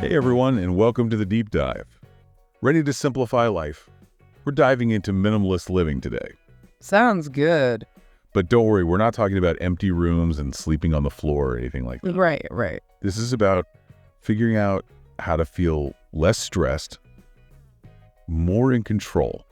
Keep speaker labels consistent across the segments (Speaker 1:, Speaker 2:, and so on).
Speaker 1: Hey everyone, and welcome to the Deep Dive. Ready to simplify life? We're diving into minimalist living today.
Speaker 2: Sounds good.
Speaker 1: But don't worry, we're not talking about empty rooms and sleeping on the floor or anything like that.
Speaker 2: Right.
Speaker 1: This is about figuring out how to feel less stressed, more in control,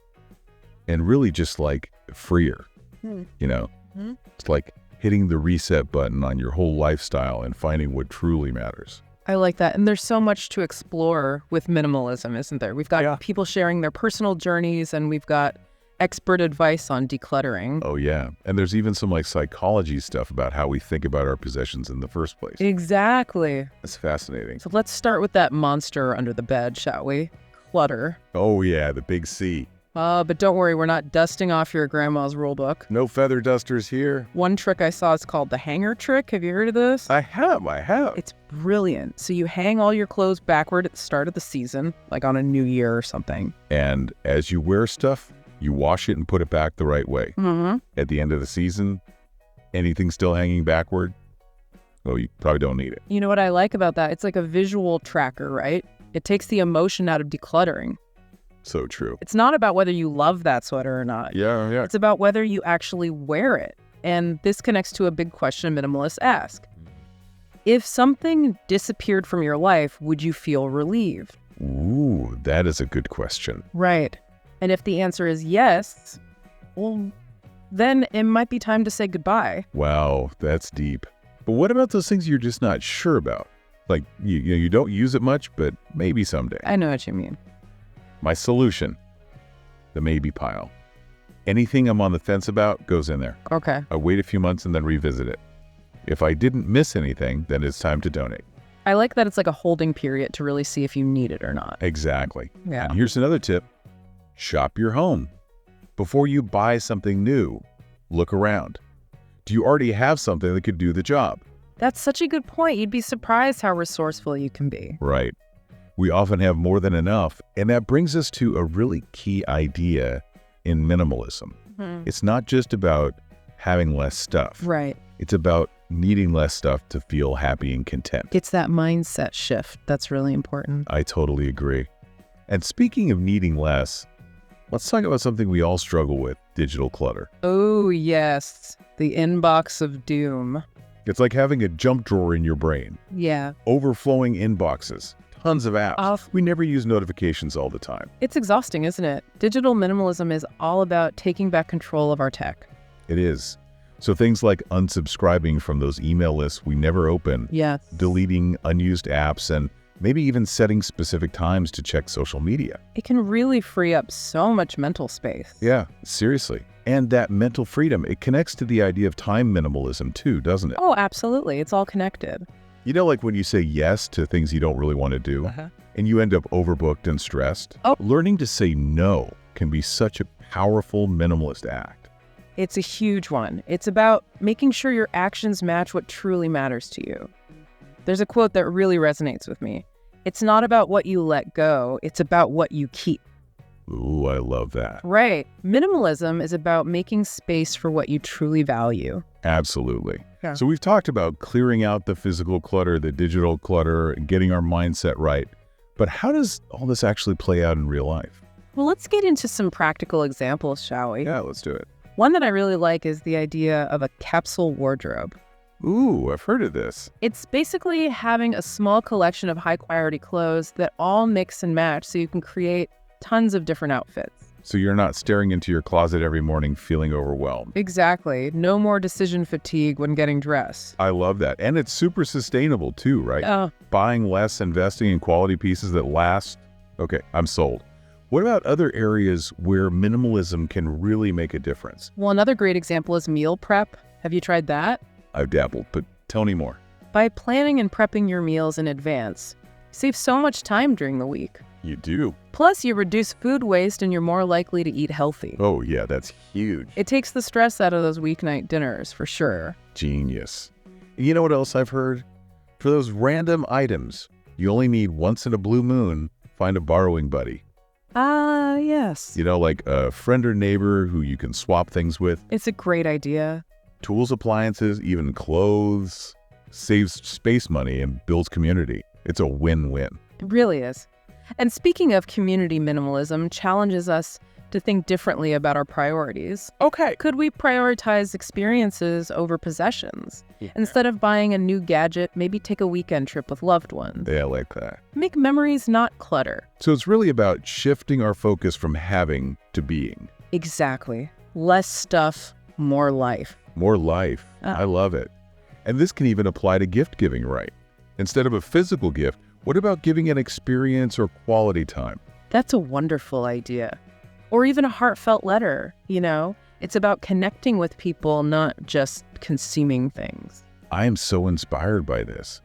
Speaker 1: and really just like freer. It's like hitting the reset button on your whole lifestyle and finding what truly matters.
Speaker 2: I like that. And there's so much to explore with minimalism, isn't there? We've got people sharing their personal journeys, and we've got expert advice on decluttering.
Speaker 1: Oh, yeah. And there's even some like psychology stuff about how we think about our possessions in the first place.
Speaker 2: Exactly.
Speaker 1: That's fascinating.
Speaker 2: So let's start with that monster under the bed, shall we? Clutter.
Speaker 1: Oh, yeah, the big C.
Speaker 2: But don't worry, we're not dusting off your grandma's rule book.
Speaker 1: No feather dusters here.
Speaker 2: One trick I saw is called the hanger trick. Have you heard of this?
Speaker 1: I have.
Speaker 2: It's brilliant. So you hang all your clothes backward at the start of the season, like on a new year or something.
Speaker 1: And as you wear stuff, you wash it and put it back the right way.
Speaker 2: Mm-hmm.
Speaker 1: At the end of the season, anything still hanging backward, well, you probably don't need it.
Speaker 2: You know what I like about that? It's like a visual tracker, right? It takes the emotion out of decluttering.
Speaker 1: So true.
Speaker 2: It's not about whether you love that sweater or not.
Speaker 1: Yeah.
Speaker 2: It's about whether you actually wear it. And this connects to a big question minimalists ask. If something disappeared from your life, would you feel relieved?
Speaker 1: Ooh, that is a good question.
Speaker 2: Right. And if the answer is yes, well, then it might be time to say goodbye.
Speaker 1: Wow, that's deep. But what about those things you're just not sure about? Like, you don't use it much, but maybe someday.
Speaker 2: I know what you mean.
Speaker 1: My solution, the maybe pile. Anything I'm on the fence about goes in there.
Speaker 2: Okay.
Speaker 1: I wait a few months and then revisit it. If I didn't miss anything, then it's time to donate.
Speaker 2: I like that it's like a holding period to really see if you need it or not.
Speaker 1: Exactly.
Speaker 2: Yeah.
Speaker 1: And here's another tip. Shop your home. Before you buy something new, look around. Do you already have something that could do the job?
Speaker 2: That's such a good point. You'd be surprised how resourceful you can be.
Speaker 1: Right. We often have more than enough, and that brings us to a really key idea in minimalism.
Speaker 2: Mm-hmm.
Speaker 1: It's not just about having less stuff.
Speaker 2: Right.
Speaker 1: It's about needing less stuff to feel happy and content.
Speaker 2: It's that mindset shift that's really important.
Speaker 1: I totally agree. And speaking of needing less, let's talk about something we all struggle with, digital clutter.
Speaker 2: Oh, yes. The inbox of doom.
Speaker 1: It's like having a junk drawer in your brain.
Speaker 2: Yeah.
Speaker 1: Overflowing inboxes. Tons of apps.
Speaker 2: Oh.
Speaker 1: We never use notifications all the time.
Speaker 2: It's exhausting, isn't it? Digital minimalism is all about taking back control of our tech.
Speaker 1: It is. So things like unsubscribing from those email lists we never open,
Speaker 2: Yes.
Speaker 1: deleting unused apps, and maybe even setting specific times to check social media.
Speaker 2: It can really free up so much mental space.
Speaker 1: Yeah, seriously. And that mental freedom, it connects to the idea of time minimalism too, doesn't it?
Speaker 2: Oh, absolutely. It's all connected.
Speaker 1: You know, like when you say yes to things you don't really want to do, and you end up overbooked and stressed, learning to say no can be such a powerful minimalist act.
Speaker 2: It's a huge one. It's about making sure your actions match what truly matters to you. There's a quote that really resonates with me. It's not about what you let go, it's about what you keep.
Speaker 1: Ooh, I love that.
Speaker 2: Right. Minimalism is about making space for what you truly value.
Speaker 1: Absolutely.
Speaker 2: Yeah.
Speaker 1: So we've talked about clearing out the physical clutter, the digital clutter, and getting our mindset right. But how does all this actually play out in real life?
Speaker 2: Well, let's get into some practical examples, shall we?
Speaker 1: Yeah, let's do it.
Speaker 2: One that I really like is the idea of a capsule wardrobe.
Speaker 1: Ooh, I've heard of this.
Speaker 2: It's basically having a small collection of high-quality clothes that all mix and match so you can create tons of different outfits.
Speaker 1: So you're not staring into your closet every morning feeling overwhelmed.
Speaker 2: Exactly. No more decision fatigue when getting dressed.
Speaker 1: I love that. And it's super sustainable too, right?
Speaker 2: Oh,
Speaker 1: Buying less, investing in quality pieces that last. Okay, I'm sold. What about other areas where minimalism can really make a difference?
Speaker 2: well, another great example is meal prep. Have you tried that?
Speaker 1: I've dabbled, but tell me more.
Speaker 2: By planning and prepping your meals in advance, you save so much time during the week.
Speaker 1: You do?
Speaker 2: Plus, you reduce food waste and you're more likely to eat healthy.
Speaker 1: Oh yeah, that's huge.
Speaker 2: It takes the stress out of those weeknight dinners, for sure.
Speaker 1: Genius. You know what else I've heard? For those random items, you only need once in a blue moon, find a borrowing buddy.
Speaker 2: Ah, yes.
Speaker 1: You know, like a friend or neighbor who you can swap things with.
Speaker 2: It's a great idea.
Speaker 1: Tools, appliances, even clothes. Saves space money and builds community. It's a win-win.
Speaker 2: It really is. And speaking of community minimalism, challenges us to think differently about our priorities.
Speaker 1: Okay.
Speaker 2: Could we prioritize experiences over possessions?
Speaker 1: Yeah.
Speaker 2: Instead of buying a new gadget, maybe take a weekend trip with loved ones.
Speaker 1: Yeah, I like that.
Speaker 2: Make memories, not clutter.
Speaker 1: So it's really about shifting our focus from having to being.
Speaker 2: Exactly. Less stuff, more life.
Speaker 1: More life. I love it. And this can even apply to gift giving, right? Instead of a physical gift, what about giving an experience or quality time?
Speaker 2: That's a wonderful idea. Or even a heartfelt letter, you know? It's about connecting with people, not just consuming things.
Speaker 1: I am so inspired by this.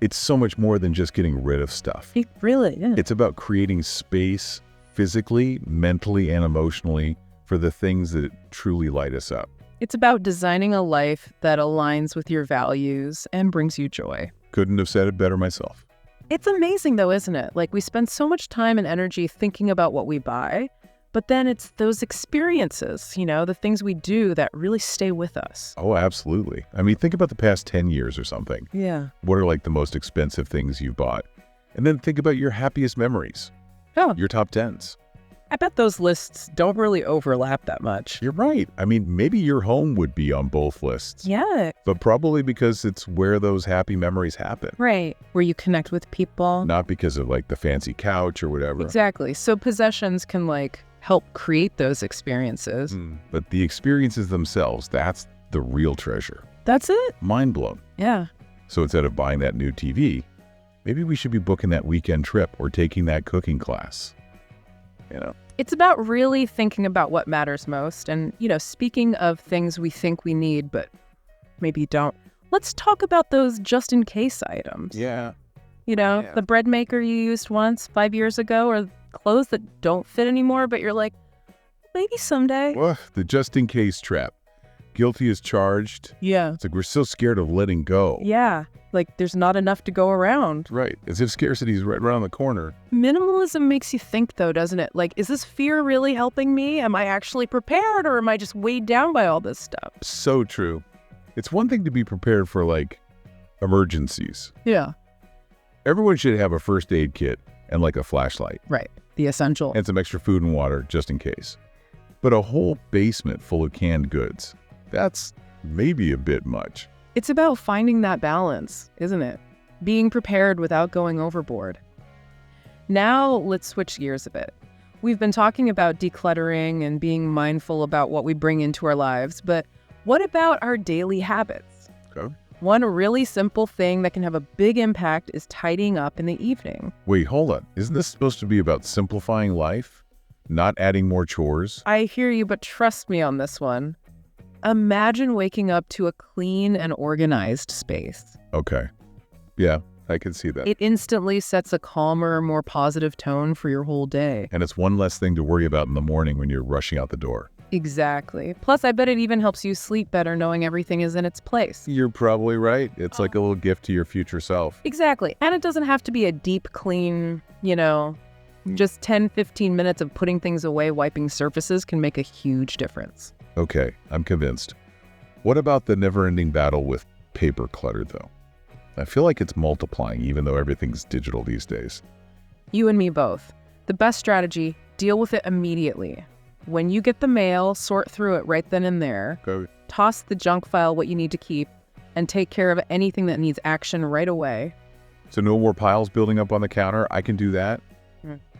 Speaker 1: It's so much more than just getting rid of stuff.
Speaker 2: It really is.
Speaker 1: It's about creating space physically, mentally, and emotionally for the things that truly light us up.
Speaker 2: It's about designing a life that aligns with your values and brings you joy.
Speaker 1: Couldn't have said it better myself.
Speaker 2: It's amazing though, isn't it? Like we spend so much time and energy thinking about what we buy, but then it's those experiences, you know, the things we do that really stay with us.
Speaker 1: Oh, absolutely. I mean, think about the past 10 years or something.
Speaker 2: Yeah.
Speaker 1: What are like the most expensive things you've bought? And then think about your happiest memories,
Speaker 2: Oh,
Speaker 1: your top 10s.
Speaker 2: I bet those lists don't really overlap that much.
Speaker 1: You're right. I mean, maybe your home would be on both lists.
Speaker 2: Yeah.
Speaker 1: But probably because it's where those happy memories happen.
Speaker 2: Right. Where you connect with people.
Speaker 1: Not because of like the fancy couch or whatever.
Speaker 2: Exactly. So possessions can like help create those experiences.
Speaker 1: But the experiences themselves, that's the real treasure.
Speaker 2: That's it.
Speaker 1: Mind blown.
Speaker 2: Yeah.
Speaker 1: So instead of buying that new TV, maybe we should be booking that weekend trip or taking that cooking class. You know?
Speaker 2: It's about really thinking about what matters most. And, you know, speaking of things we think we need, but maybe don't, let's talk about those just in case items.
Speaker 1: Yeah.
Speaker 2: You know,
Speaker 1: Yeah.
Speaker 2: the bread maker you used once 5 years ago, or clothes that don't fit anymore, but you're like, maybe someday.
Speaker 1: Well, the just in case trap. Guilty as charged.
Speaker 2: Yeah.
Speaker 1: It's like we're so scared of letting go.
Speaker 2: Yeah. Like there's not enough to go around.
Speaker 1: Right. As if scarcity is right around the corner.
Speaker 2: Minimalism makes you think though, doesn't it? Like, is this fear really helping me? Am I actually prepared, or am I just weighed down by all this stuff?
Speaker 1: So true. It's one thing to be prepared for like emergencies.
Speaker 2: Yeah.
Speaker 1: Everyone should have a first aid kit and like a flashlight
Speaker 2: Right. The essential.
Speaker 1: and some extra food and water just in case. But a whole basement full of canned goods, that's maybe a bit much.
Speaker 2: It's about finding that balance, isn't it? Being prepared without going overboard. Now, let's switch gears a bit. We've been talking about decluttering and being mindful about what we bring into our lives, but what about our daily habits?
Speaker 1: Okay.
Speaker 2: One really simple thing that can have a big impact is tidying up in the evening.
Speaker 1: Wait, hold on. Isn't this supposed to be about simplifying life? Not adding more chores?
Speaker 2: I hear you, but trust me on this one. Imagine waking up to a clean and organized space.
Speaker 1: Okay. Yeah, I can see that.
Speaker 2: It instantly sets a calmer, more positive tone for your whole day.
Speaker 1: And it's one less thing to worry about in the morning when you're rushing out the door.
Speaker 2: Exactly. Plus, I bet it even helps you sleep better knowing everything is in its place.
Speaker 1: You're probably right. It's like a little gift to your future self.
Speaker 2: Exactly. And it doesn't have to be a deep clean, you know, just 10, 15 minutes of putting things away, wiping surfaces can make a huge difference.
Speaker 1: Okay, I'm convinced. What about the never-ending battle with paper clutter, though? I feel like it's multiplying, even though everything's digital these days.
Speaker 2: You and me both. The best strategy, deal with it immediately. When you get the mail, sort through it right then and there.
Speaker 1: Okay.
Speaker 2: Toss the junk file what you need to keep, and take care of anything that needs action right away.
Speaker 1: So no more piles building up on the counter. I can do that.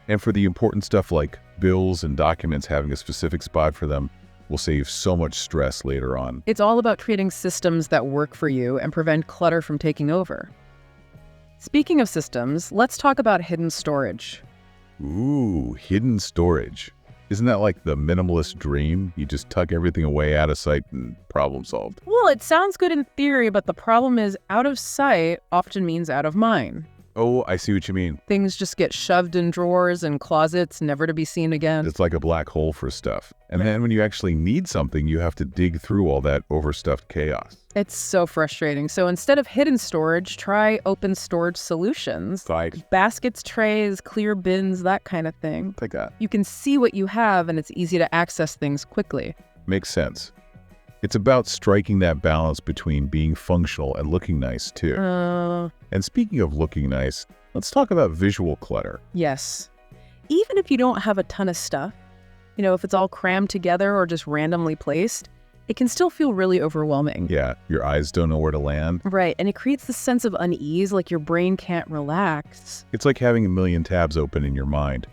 Speaker 1: And for the important stuff like bills and documents, having a specific spot for them will save so much stress later on.
Speaker 2: It's all about creating systems that work for you and prevent clutter from taking over. Speaking of systems, let's talk about hidden storage.
Speaker 1: Ooh, hidden storage. Isn't that like the minimalist dream? You just tuck everything away out of sight and problem solved.
Speaker 2: Well, it sounds good in theory, but the problem is out of sight often means out of mind.
Speaker 1: Oh, I see what you mean.
Speaker 2: Things just get shoved in drawers and closets, never to be seen again.
Speaker 1: It's like a black hole for stuff. And then when you actually need something, you have to dig through all that overstuffed chaos.
Speaker 2: It's so frustrating. So instead of hidden storage, try open storage solutions.
Speaker 1: Like
Speaker 2: Baskets, trays, clear bins, that kind of thing.
Speaker 1: that.
Speaker 2: You can see what you have and it's easy to access things quickly.
Speaker 1: Makes sense. It's about striking that balance between being functional and looking nice, too. And speaking of looking nice, let's talk about visual clutter.
Speaker 2: Yes. Even if you don't have a ton of stuff, if it's all crammed together or just randomly placed, it can still feel really overwhelming.
Speaker 1: Yeah, your eyes don't know where to land.
Speaker 2: Right, and it creates this sense of unease, like your brain can't relax.
Speaker 1: It's like having a million tabs open in your mind.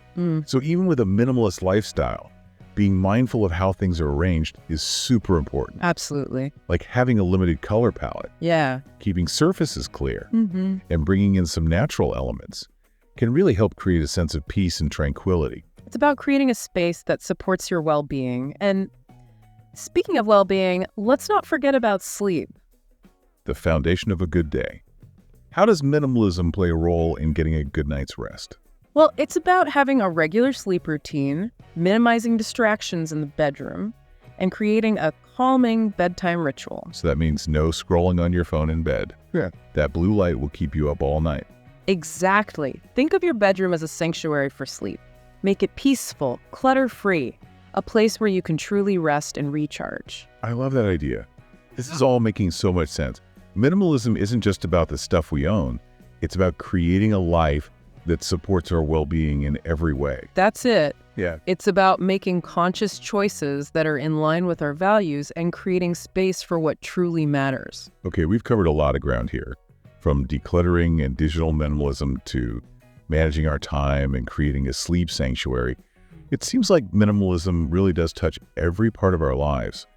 Speaker 1: So even with a minimalist lifestyle, being mindful of how things are arranged is super important.
Speaker 2: Absolutely.
Speaker 1: Like having a limited color palette,
Speaker 2: Yeah.
Speaker 1: keeping surfaces clear, and bringing in some natural elements can really help create a sense of peace and tranquility.
Speaker 2: It's about creating a space that supports your well-being. And speaking of well-being, let's not forget about sleep.
Speaker 1: The foundation of a good day. How does minimalism play a role in getting a good night's rest?
Speaker 2: Well, it's about having a regular sleep routine, minimizing distractions in the bedroom, and creating a calming bedtime ritual.
Speaker 1: So that means no scrolling on your phone in bed. Yeah. That blue light will keep you up all night.
Speaker 2: Exactly. Think of your bedroom as a sanctuary for sleep. Make it peaceful, clutter-free, a place where you can truly rest and recharge.
Speaker 1: I love that idea. This is all making so much sense. Minimalism isn't just about the stuff we own. It's about creating a life that supports our well-being in every way.
Speaker 2: That's it.
Speaker 1: Yeah.
Speaker 2: It's about making conscious choices that are in line with our values and creating space for what truly matters.
Speaker 1: Okay, we've covered a lot of ground here, from decluttering and digital minimalism to managing our time and creating a sleep sanctuary. It seems like minimalism really does touch every part of our lives.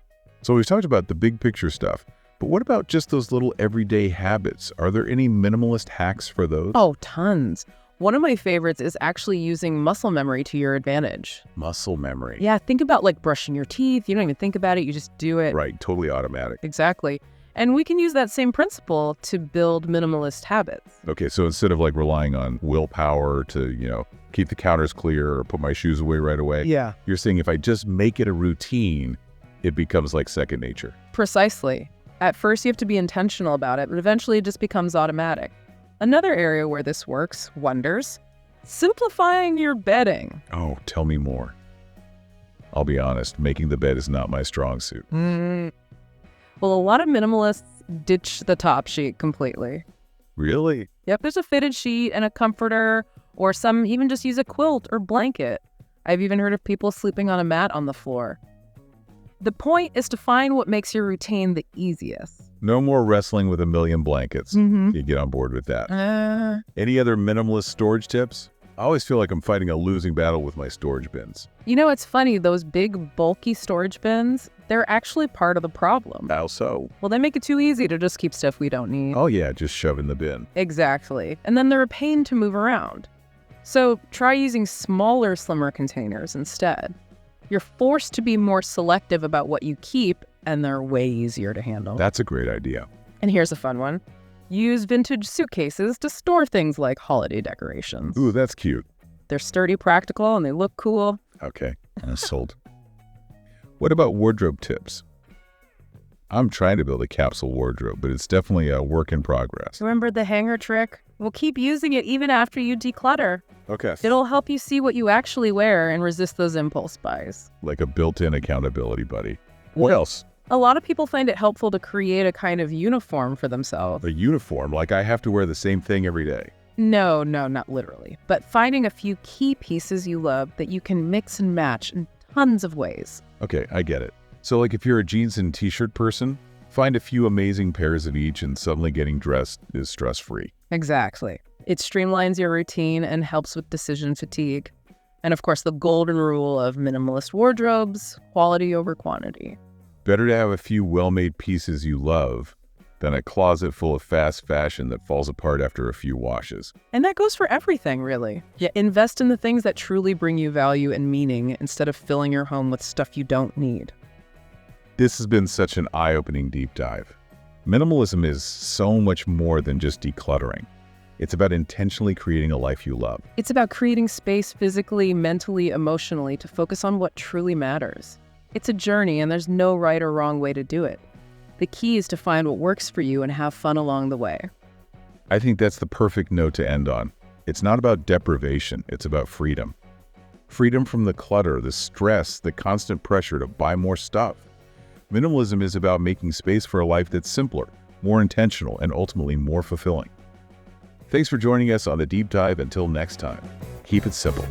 Speaker 1: So we've talked about the big picture stuff, but what about just those little everyday habits? Are there any minimalist hacks for those?
Speaker 2: Oh, tons. One of my favorites is actually using muscle memory to your advantage.
Speaker 1: Muscle memory.
Speaker 2: Yeah, think about like brushing your teeth. You don't even think about it. You just do it.
Speaker 1: Right, totally automatic.
Speaker 2: Exactly. And we can use that same principle to build minimalist habits.
Speaker 1: Okay, so instead of like relying on willpower to, keep the counters clear or put my shoes away right away,
Speaker 2: Yeah.
Speaker 1: you're saying if I just make it a routine, it becomes like second nature.
Speaker 2: Precisely. At first, you have to be intentional about it, but eventually it just becomes automatic. Another area where this works wonders, simplifying your bedding.
Speaker 1: Oh, tell me more. I'll be honest, making the bed is not my strong suit.
Speaker 2: Well, a lot of minimalists ditch the top sheet completely.
Speaker 1: Really?
Speaker 2: Yep, there's a fitted sheet and a comforter, or some even just use a quilt or blanket. I've even heard of people sleeping on a mat on the floor. The point is to find what makes your routine the easiest.
Speaker 1: No more wrestling with a million blankets. You get on board with that. Any other minimalist storage tips? I always feel like I'm fighting a losing battle with my storage bins.
Speaker 2: It's funny, those big, bulky storage bins, they're actually part of the problem.
Speaker 1: How so?
Speaker 2: Well, they make it too easy to just keep stuff we don't need.
Speaker 1: Oh yeah, just shove in the bin.
Speaker 2: Exactly. And then they're a pain to move around. So try using smaller, slimmer containers instead. You're forced to be more selective about what you keep, and they're way easier to handle.
Speaker 1: That's a great idea.
Speaker 2: And here's a fun one. Use vintage suitcases to store things like holiday decorations.
Speaker 1: Ooh, that's cute.
Speaker 2: They're sturdy, practical, and they look cool.
Speaker 1: Okay, sold. What about wardrobe tips? I'm trying to build a capsule wardrobe, but it's definitely a work in progress.
Speaker 2: Remember the hanger trick? We'll keep using it even after you declutter.
Speaker 1: Okay.
Speaker 2: It'll help you see what you actually wear and resist those impulse buys.
Speaker 1: Like a built-in accountability buddy. What else?
Speaker 2: A lot of people find it helpful to create a kind of uniform for themselves.
Speaker 1: A uniform? Like I have to wear the same thing every day?
Speaker 2: No, not literally. But finding a few key pieces you love that you can mix and match in tons of ways.
Speaker 1: Okay, I get it. So like if you're a jeans and t-shirt person, find a few amazing pairs of each and suddenly getting dressed is stress-free.
Speaker 2: Exactly. It streamlines your routine and helps with decision fatigue. And of course, the golden rule of minimalist wardrobes, quality over quantity.
Speaker 1: Better to have a few well-made pieces you love than a closet full of fast fashion that falls apart after a few washes.
Speaker 2: And that goes for everything, really. Yeah, invest in the things that truly bring you value and meaning instead of filling your home with stuff you don't need.
Speaker 1: This has been such an eye-opening deep dive. Minimalism is so much more than just decluttering. It's about intentionally creating a life you love.
Speaker 2: It's about creating space physically, mentally, emotionally to focus on what truly matters. It's a journey, and there's no right or wrong way to do it. The key is to find what works for you and have fun along the way.
Speaker 1: I think that's the perfect note to end on. It's not about deprivation, it's about freedom. Freedom from the clutter, the stress, the constant pressure to buy more stuff. Minimalism is about making space for a life that's simpler, more intentional, and ultimately more fulfilling. Thanks for joining us on the deep dive. Until next time, keep it simple.